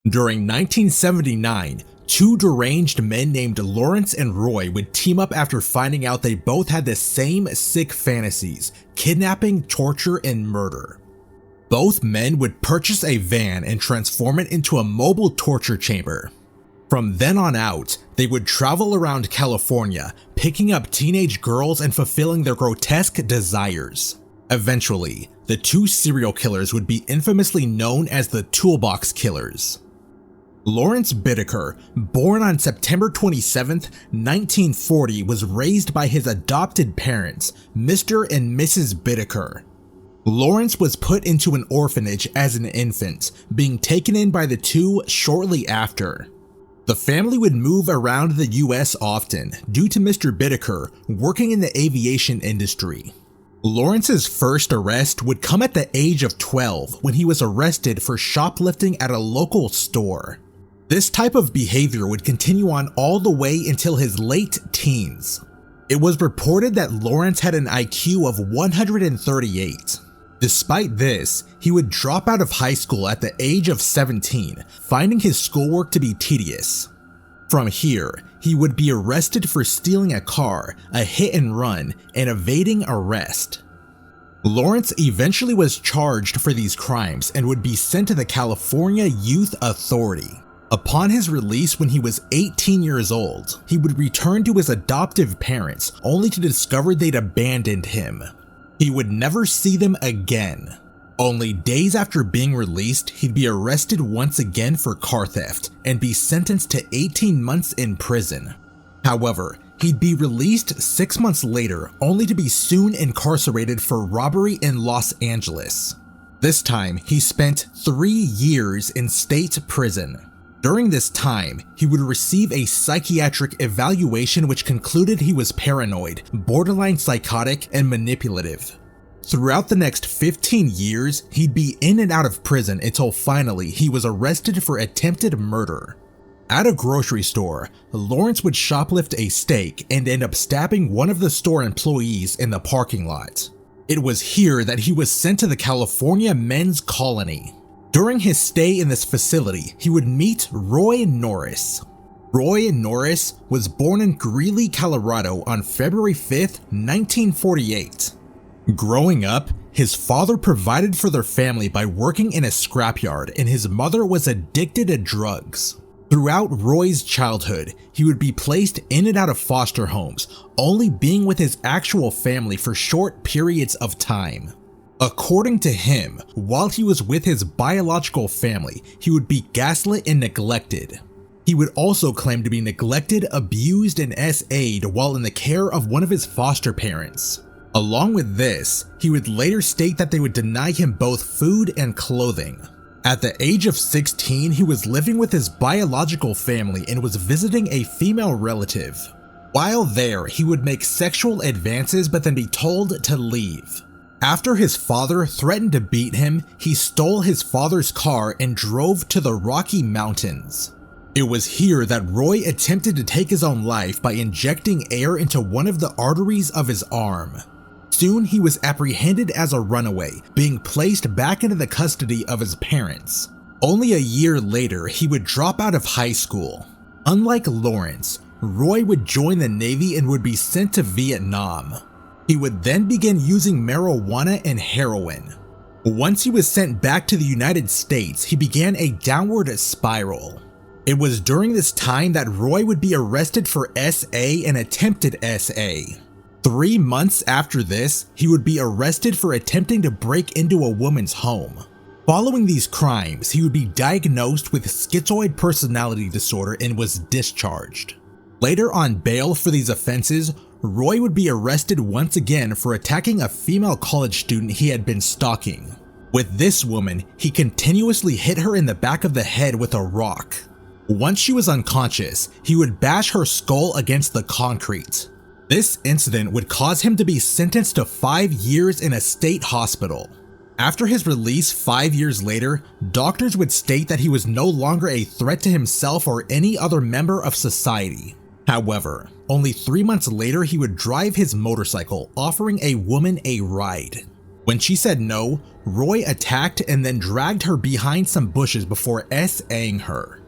During 1979, two deranged men named Lawrence and Roy would team up after finding out they both had the same sick fantasies: kidnapping, torture, and murder. Both men would purchase a van and transform it into a mobile torture chamber. From then on out, they would travel around California, picking up teenage girls and fulfilling their grotesque desires. Eventually, the two serial killers would be infamously known as the Toolbox Killers. Lawrence Bittaker, born on September 27, 1940, was raised by his adopted parents, Mr. and Mrs. Bittaker. Lawrence was put into an orphanage as an infant, being taken in by the two shortly after. The family would move around the US often due to Mr. Bittaker working in the aviation industry. Lawrence's first arrest would come at the age of 12 when he was arrested for shoplifting at a local store. This type of behavior would continue on all the way until his late teens. It was reported that Lawrence had an IQ of 138. Despite this, he would drop out of high school at the age of 17, finding his schoolwork to be tedious. From here, he would be arrested for stealing a car, a hit and run, and evading arrest. Lawrence eventually was charged for these crimes and would be sent to the California Youth Authority. Upon his release when he was 18 years old, he would return to his adoptive parents only to discover they'd abandoned him. He would never see them again. Only days after being released, he'd be arrested once again for car theft and be sentenced to 18 months in prison. However, he'd be released 6 months later only to be soon incarcerated for robbery in Los Angeles. This time, he spent 3 years in state prison. During this time, he would receive a psychiatric evaluation which concluded he was paranoid, borderline psychotic, and manipulative. Throughout the next 15 years, he'd be in and out of prison until finally he was arrested for attempted murder. At a grocery store, Lawrence would shoplift a steak and end up stabbing one of the store employees in the parking lot. It was here that he was sent to the California Men's Colony. During his stay in this facility, he would meet Roy Norris. Roy Norris was born in Greeley, Colorado on February 5, 1948. Growing up, his father provided for their family by working in a scrapyard, and his mother was addicted to drugs. Throughout Roy's childhood, he would be placed in and out of foster homes, only being with his actual family for short periods of time. According to him, while he was with his biological family, he would be gaslit and neglected. He would also claim to be neglected, abused, and SA'd while in the care of one of his foster parents. Along with this, he would later state that they would deny him both food and clothing. At the age of 16, he was living with his biological family and was visiting a female relative. While there, he would make sexual advances but then be told to leave. After his father threatened to beat him, he stole his father's car and drove to the Rocky Mountains. It was here that Roy attempted to take his own life by injecting air into one of the arteries of his arm. Soon he was apprehended as a runaway, being placed back into the custody of his parents. Only a year later, he would drop out of high school. Unlike Lawrence, Roy would join the Navy and would be sent to Vietnam. He would then begin using marijuana and heroin. Once he was sent back to the United States, he began a downward spiral. It was during this time that Roy would be arrested for SA and attempted SA. 3 months after this, he would be arrested for attempting to break into a woman's home. Following these crimes, he would be diagnosed with schizoid personality disorder and was discharged. Later on bail for these offenses, Roy would be arrested once again for attacking a female college student he had been stalking. With this woman, he continuously hit her in the back of the head with a rock. Once she was unconscious, he would bash her skull against the concrete. This incident would cause him to be sentenced to 5 years in a state hospital. After his release 5 years later, doctors would state that he was no longer a threat to himself or any other member of society. However, only 3 months later he would drive his motorcycle, offering a woman a ride. When she said no, Roy attacked and then dragged her behind some bushes before S.A.ing her.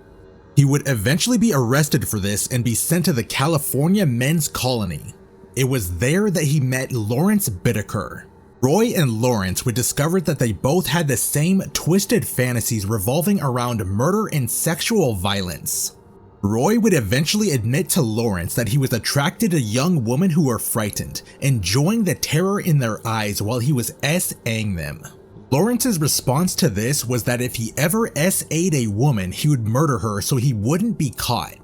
He would eventually be arrested for this and be sent to the California Men's Colony. It was there that he met Lawrence Bittaker. Roy and Lawrence would discover that they both had the same twisted fantasies revolving around murder and sexual violence. Roy would eventually admit to Lawrence that he was attracted to young women who were frightened, enjoying the terror in their eyes while he was S.A.ing them. Lawrence's response to this was that if he ever S.A.'d a woman, he would murder her so he wouldn't be caught.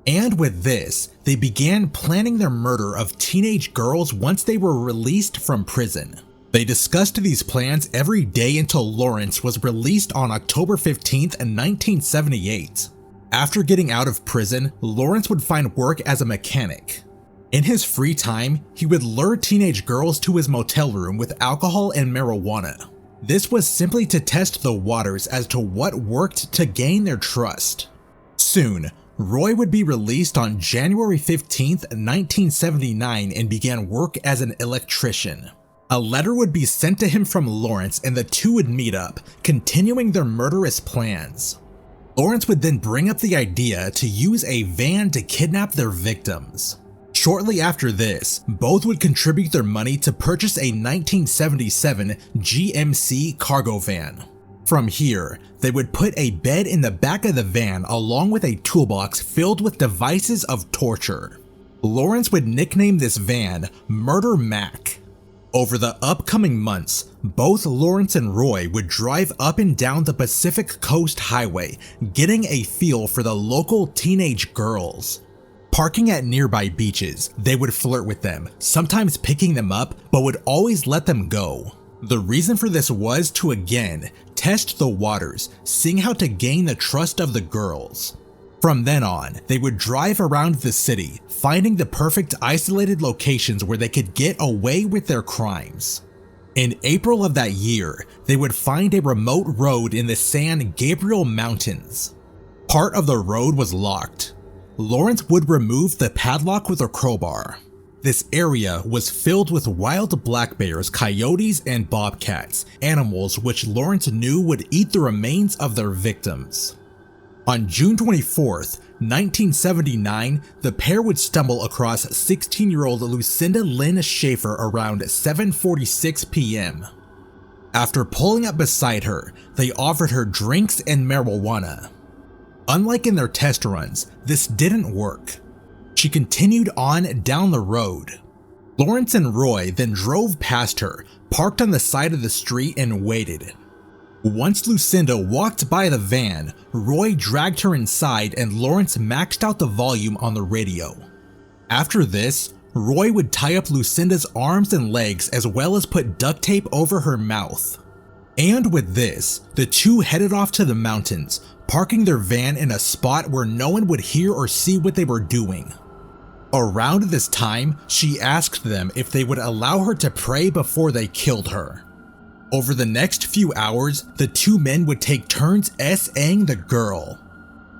And with this, they began planning their murder of teenage girls once they were released from prison. They discussed these plans every day until Lawrence was released on October 15th, 1978. After getting out of prison, Lawrence would find work as a mechanic. In his free time, he would lure teenage girls to his motel room with alcohol and marijuana. This was simply to test the waters as to what worked to gain their trust. Soon, Roy would be released on January 15th, 1979 and began work as an electrician. A letter would be sent to him from Lawrence and the two would meet up, continuing their murderous plans. Lawrence would then bring up the idea to use a van to kidnap their victims. Shortly after this, both would contribute their money to purchase a 1977 GMC cargo van. From here, they would put a bed in the back of the van along with a toolbox filled with devices of torture. Lawrence would nickname this van Murder Mac. Over the upcoming months, both Lawrence and Roy would drive up and down the Pacific Coast Highway, getting a feel for the local teenage girls. Parking at nearby beaches, they would flirt with them, sometimes picking them up, but would always let them go. The reason for this was to again test the waters, seeing how to gain the trust of the girls. From then on, they would drive around the city, finding the perfect isolated locations where they could get away with their crimes. In April of that year, they would find a remote road in the San Gabriel Mountains. Part of the road was locked. Lawrence would remove the padlock with a crowbar. This area was filled with wild black bears, coyotes, and bobcats, animals which Lawrence knew would eat the remains of their victims. On June 24th, 1979, the pair would stumble across 16-year-old Lucinda Lynn Schaefer around 7:46 p.m. After pulling up beside her, they offered her drinks and marijuana. Unlike in their test runs, this didn't work. She continued on down the road. Lawrence and Roy then drove past her, parked on the side of the street and waited. Once Lucinda walked by the van, Roy dragged her inside and Lawrence maxed out the volume on the radio. After this, Roy would tie up Lucinda's arms and legs as well as put duct tape over her mouth. And with this, the two headed off to the mountains, parking their van in a spot where no one would hear or see what they were doing. Around this time, she asked them if they would allow her to pray before they killed her. Over the next few hours, the two men would take turns S.A.ing the girl.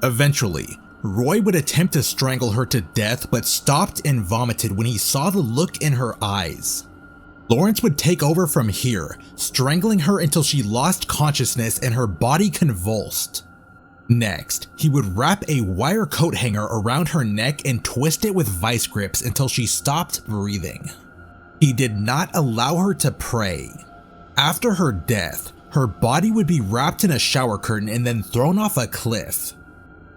Eventually, Roy would attempt to strangle her to death but stopped and vomited when he saw the look in her eyes. Lawrence would take over from here, strangling her until she lost consciousness and her body convulsed. Next, he would wrap a wire coat hanger around her neck and twist it with vice grips until she stopped breathing. He did not allow her to pray. After her death, her body would be wrapped in a shower curtain and then thrown off a cliff.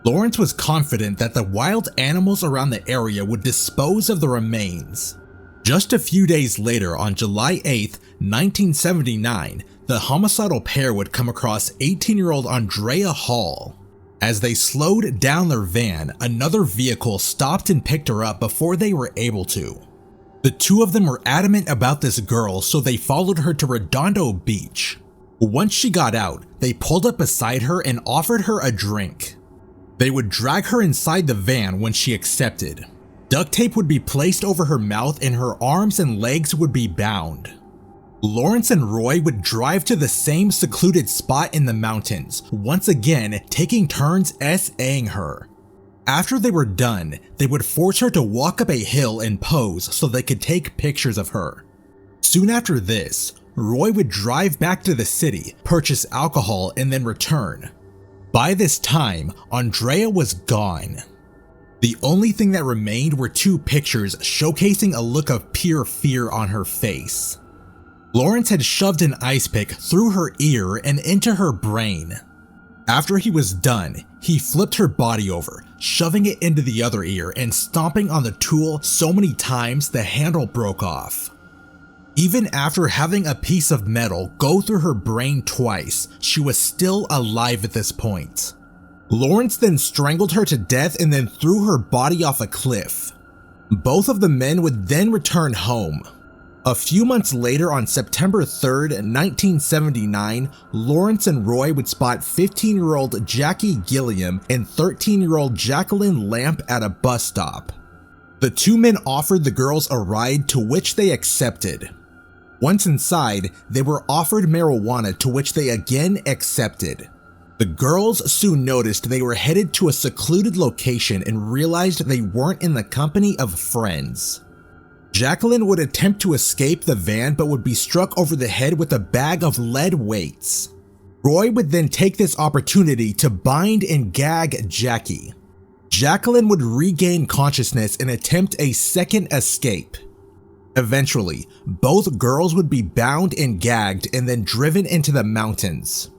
Lawrence was confident that the wild animals around the area would dispose of the remains. Just a few days later, on July 8, 1979, the homicidal pair would come across 18-year-old Andrea Hall. As they slowed down their van, another vehicle stopped and picked her up before they were able to. The two of them were adamant about this girl, so they followed her to Redondo Beach. Once she got out, they pulled up beside her and offered her a drink. They would drag her inside the van when she accepted. Duct tape would be placed over her mouth and her arms and legs would be bound. Lawrence and Roy would drive to the same secluded spot in the mountains, once again taking turns S.A.ing her. After they were done, they would force her to walk up a hill and pose so they could take pictures of her. Soon after this, Roy would drive back to the city, purchase alcohol, and then return. By this time, Andrea was gone. The only thing that remained were 2 pictures showcasing a look of pure fear on her face. Lawrence had shoved an ice pick through her ear and into her brain. After he was done, he flipped her body over, shoving it into the other ear and stomping on the tool so many times the handle broke off. Even after having a piece of metal go through her brain twice, she was still alive at this point. Lawrence then strangled her to death and then threw her body off a cliff. Both of the men would then return home. A few months later, on September 3rd, 1979, Lawrence and Roy would spot 15-year-old Jackie Gilliam and 13-year-old Jacqueline Lamp at a bus stop. The 2 men offered the girls a ride, to which they accepted. Once inside, they were offered marijuana, to which they again accepted. The girls soon noticed they were headed to a secluded location and realized they weren't in the company of friends. Jacqueline would attempt to escape the van but would be struck over the head with a bag of lead weights. Roy would then take this opportunity to bind and gag Jackie. Jacqueline would regain consciousness and attempt a second escape. Eventually, both girls would be bound and gagged and then driven into the mountains.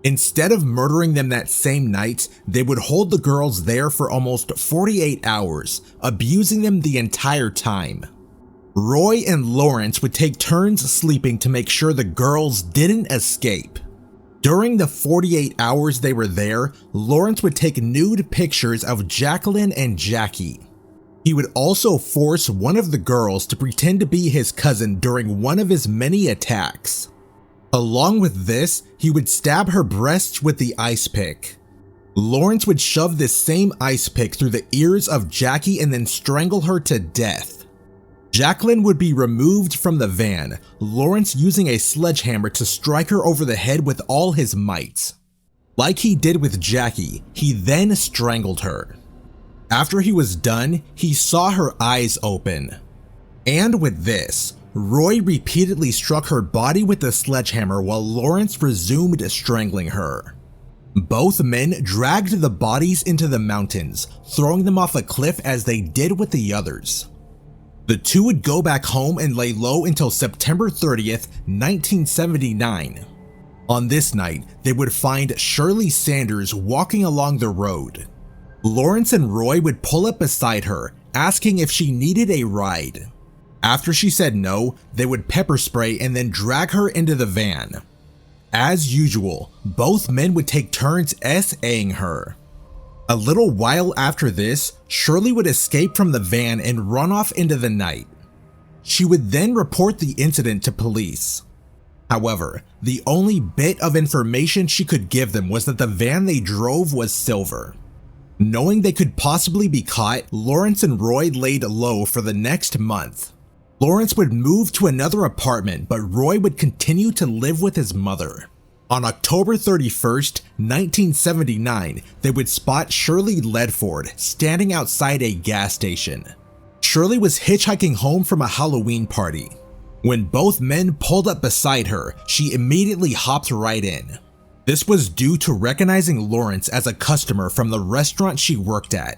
Instead of murdering them that same night, they would hold the girls there for almost 48 hours, abusing them the entire time. Roy and Lawrence would take turns sleeping to make sure the girls didn't escape. During the 48 hours they were there, Lawrence would take nude pictures of Jacqueline and Jackie. He would also force one of the girls to pretend to be his cousin during one of his many attacks. Along with this, he would stab her breasts with the ice pick. Lawrence would shove this same ice pick through the ears of Jackie and then strangle her to death. Jacqueline would be removed from the van, Lawrence using a sledgehammer to strike her over the head with all his might. Like he did with Jackie, he then strangled her. After he was done, he saw her eyes open. And with this, Roy repeatedly struck her body with the sledgehammer while Lawrence resumed strangling her. Both men dragged the bodies into the mountains, throwing them off a cliff as they did with the others. The 2 would go back home and lay low until September 30th, 1979. On this night, they would find Shirley Sanders walking along the road. Lawrence and Roy would pull up beside her, asking if she needed a ride. After she said no, they would pepper spray and then drag her into the van. As usual, both men would take turns S.A.ing her. A little while after this, Shirley would escape from the van and run off into the night. She would then report the incident to police. However, the only bit of information she could give them was that the van they drove was silver. Knowing they could possibly be caught, Lawrence and Roy laid low for the next month. Lawrence would move to another apartment, but Roy would continue to live with his mother. On October 31st, 1979, they would spot Shirley Ledford standing outside a gas station. Shirley was hitchhiking home from a Halloween party. When both men pulled up beside her, she immediately hopped right in. This was due to recognizing Lawrence as a customer from the restaurant she worked at.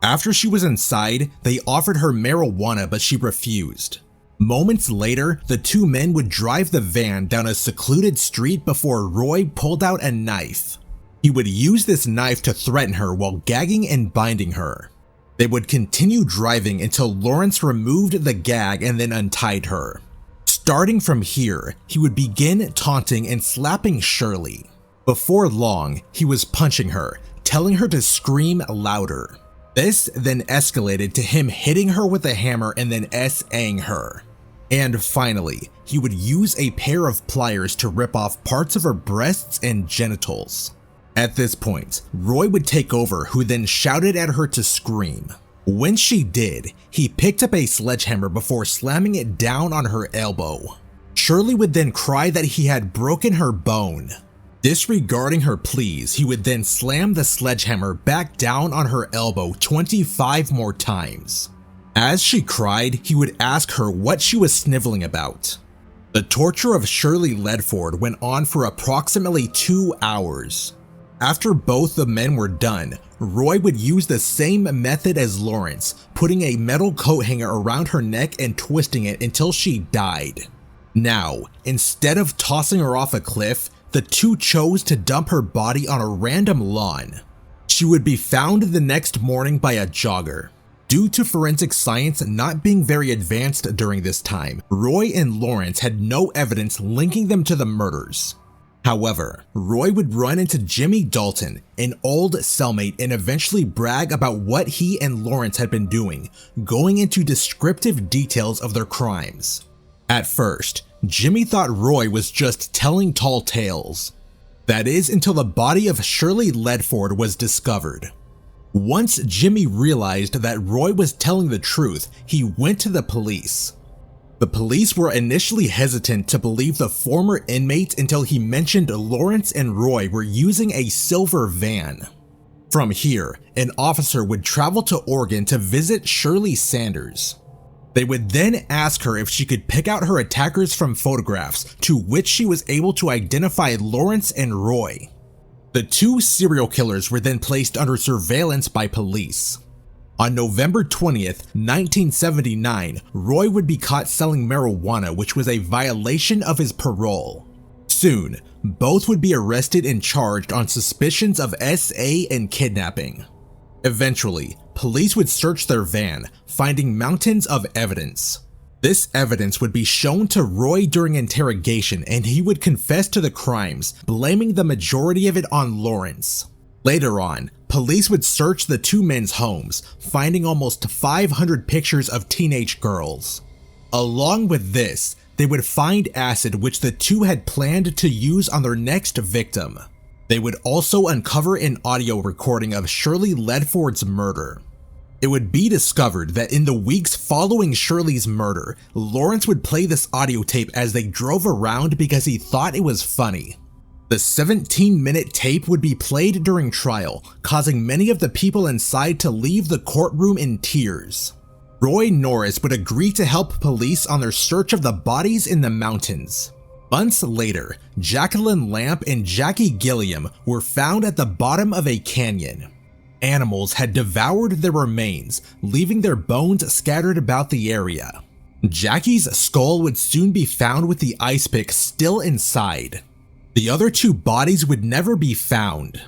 After she was inside, they offered her marijuana, but she refused. Moments later, the 2 men would drive the van down a secluded street before Roy pulled out a knife. He would use this knife to threaten her while gagging and binding her. They would continue driving until Lawrence removed the gag and then untied her. Starting from here, he would begin taunting and slapping Shirley. Before long, he was punching her, telling her to scream louder. This then escalated to him hitting her with a hammer and then S.A.ing her. And finally, he would use a pair of pliers to rip off parts of her breasts and genitals. At this point, Roy would take over, who then shouted at her to scream. When she did, he picked up a sledgehammer before slamming it down on her elbow. Shirley would then cry that he had broken her bone. Disregarding her pleas, he would then slam the sledgehammer back down on her elbow 25 more times. As she cried, he would ask her what she was sniveling about. The torture of Shirley Ledford went on for approximately 2 hours. After both the men were done, Roy would use the same method as Lawrence, putting a metal coat hanger around her neck and twisting it until she died. Now, instead of tossing her off a cliff, the two chose to dump her body on a random lawn. She would be found the next morning by a jogger. Due to forensic science not being very advanced during this time, Roy and Lawrence had no evidence linking them to the murders. However, Roy would run into Jimmy Dalton, an old cellmate, and eventually brag about what he and Lawrence had been doing, going into descriptive details of their crimes. At first, Jimmy thought Roy was just telling tall tales. That is until the body of Shirley Ledford was discovered. Once Jimmy realized that Roy was telling the truth, he went to the police. The police were initially hesitant to believe the former inmate until he mentioned Lawrence and Roy were using a silver van. From here, an officer would travel to Oregon to visit Shirley Sanders. They would then ask her if she could pick out her attackers from photographs, to which she was able to identify Lawrence and Roy. The two serial killers were then placed under surveillance by police. On November 20th, 1979, Roy would be caught selling marijuana, which was a violation of his parole. Soon, both would be arrested and charged on suspicions of SA and kidnapping. Eventually, police would search their van, finding mountains of evidence. This evidence would be shown to Roy during interrogation, and he would confess to the crimes, blaming the majority of it on Lawrence. Later on, police would search the two men's homes, finding almost 500 pictures of teenage girls. Along with this, they would find acid which the two had planned to use on their next victim. They would also uncover an audio recording of Shirley Ledford's murder. It would be discovered that in the weeks following Shirley's murder, Lawrence would play this audio tape as they drove around because he thought it was funny. The 17-minute tape would be played during trial, causing many of the people inside to leave the courtroom in tears. Roy Norris would agree to help police on their search of the bodies in the mountains. Months later, Jacqueline Lamp and Jackie Gilliam were found at the bottom of a canyon. Animals had devoured their remains, leaving their bones scattered about the area. Jackie's skull would soon be found with the ice pick still inside. The other two bodies would never be found.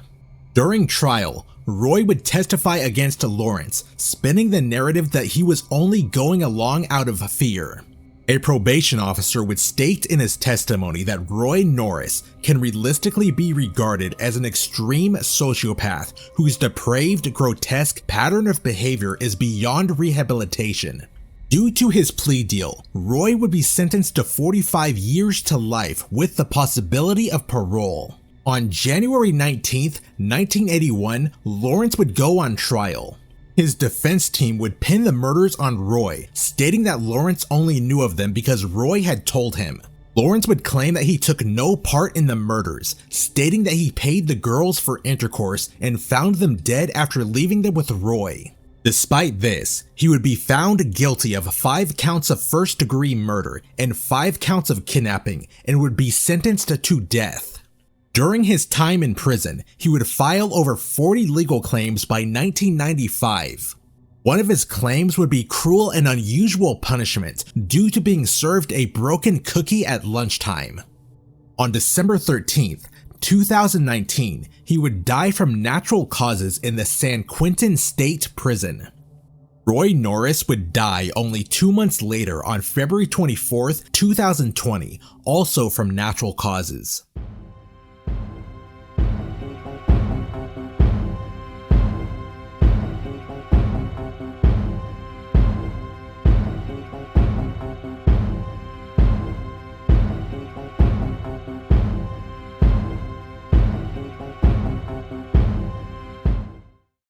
During trial, Roy would testify against Lawrence, spinning the narrative that he was only going along out of fear. A probation officer would state in his testimony that Roy Norris can realistically be regarded as an extreme sociopath whose depraved, grotesque pattern of behavior is beyond rehabilitation. Due to his plea deal, Roy would be sentenced to 45 years to life with the possibility of parole. On January 19, 1981, Lawrence would go on trial. His defense team would pin the murders on Roy, stating that Lawrence only knew of them because Roy had told him. Lawrence would claim that he took no part in the murders, stating that he paid the girls for intercourse and found them dead after leaving them with Roy. Despite this, he would be found guilty of 5 counts of first-degree murder and 5 counts of kidnapping and would be sentenced to death. During his time in prison, he would file over 40 legal claims by 1995. One of his claims would be cruel and unusual punishment due to being served a broken cookie at lunchtime. On December 13th, 2019, he would die from natural causes in the San Quentin State Prison. Roy Norris would die only 2 months later on February 24th, 2020, also from natural causes.